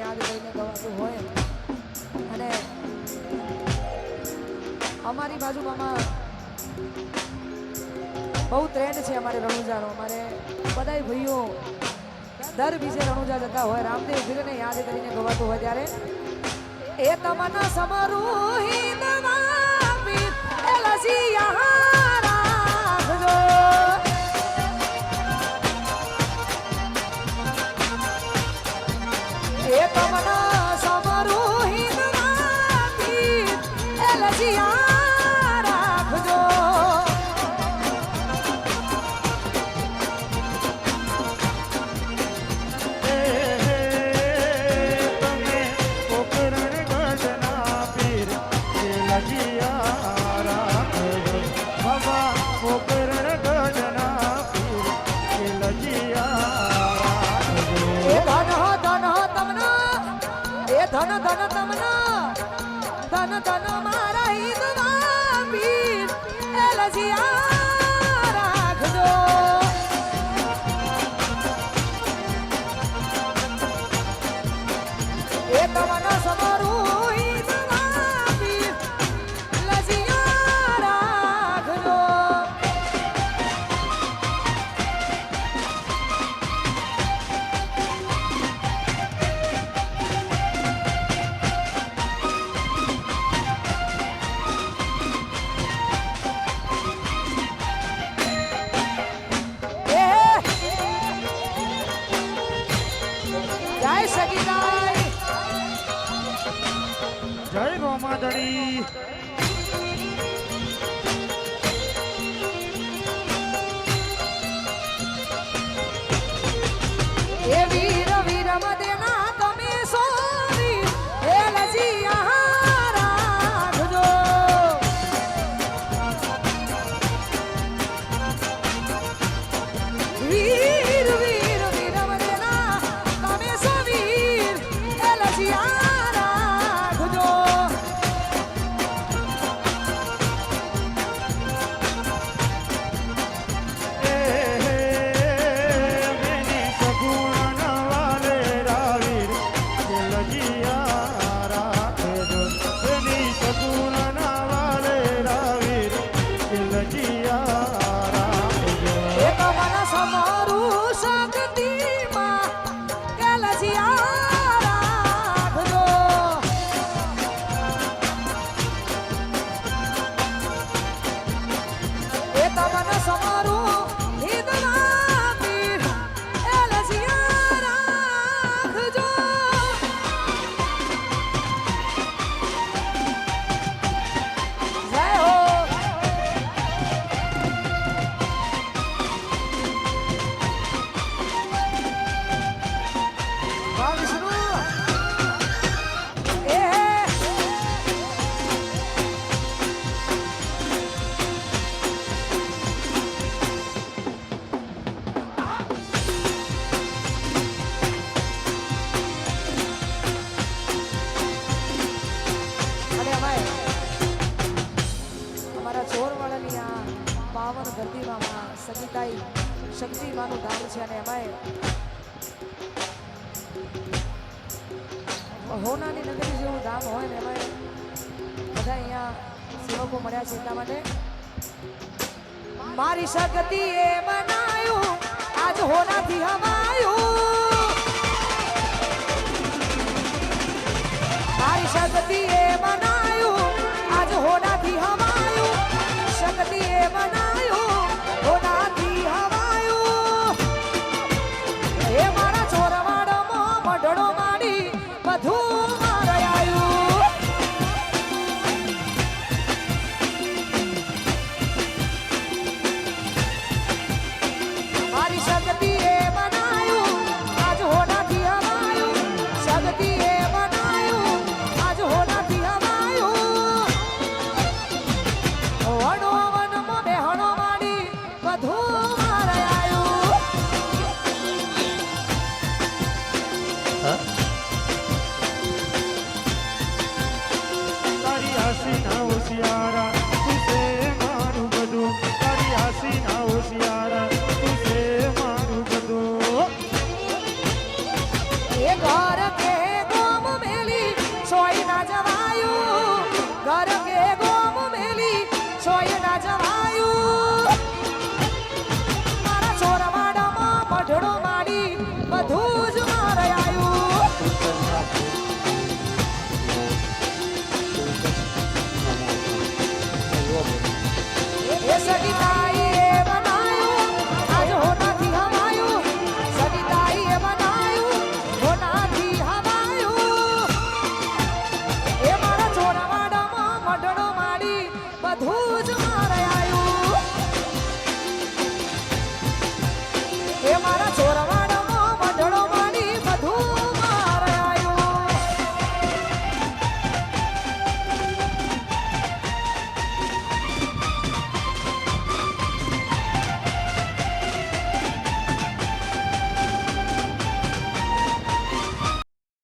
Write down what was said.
યાદ કરીને ગવાતું હોય અને અમારી બાજુમાં બહુ ટ્રેન્ડ છે અમારે રણુજાનો. અમારે બધાય ભાઈઓ દર બીજે રણુજા જતા હોય રામદેવ પીરને યાદ કરીને ગવાતું હોય ત્યારે એ તમના સમરૂ હિંદમાં પીર એલસી યહાં રાખજો. એ તમના સમરૂ હિંદમાં પીર એલસી યહાં રાખજો. ધન ધન તમના ધન ધન મારા હિંદમાં પીર એલસિયા રાખજો. એ તમના સમરૂ હિંદમાં પીર એલસિયા રાખજો. જય રોમાદડી. એ વીર વીર મદેના તમે સોરી એલસિયા રાખજો. વીર વીર વીર મદેના તમે સોરી એલસિયા રાખજો. પાવન ધરતીમાં સગીતાઈ શક્તિમાનું ધામ છે અને એમાંય હોનાની નગરી જેવું ધામ હોય ને એમાંય બધા અહીંયા સેવકો મળ્યા છે એટલા માટે મારી શક્તિ એ બનાયું આજ હોનાથી હવાયું. મારી શક્તિ એ બનાયું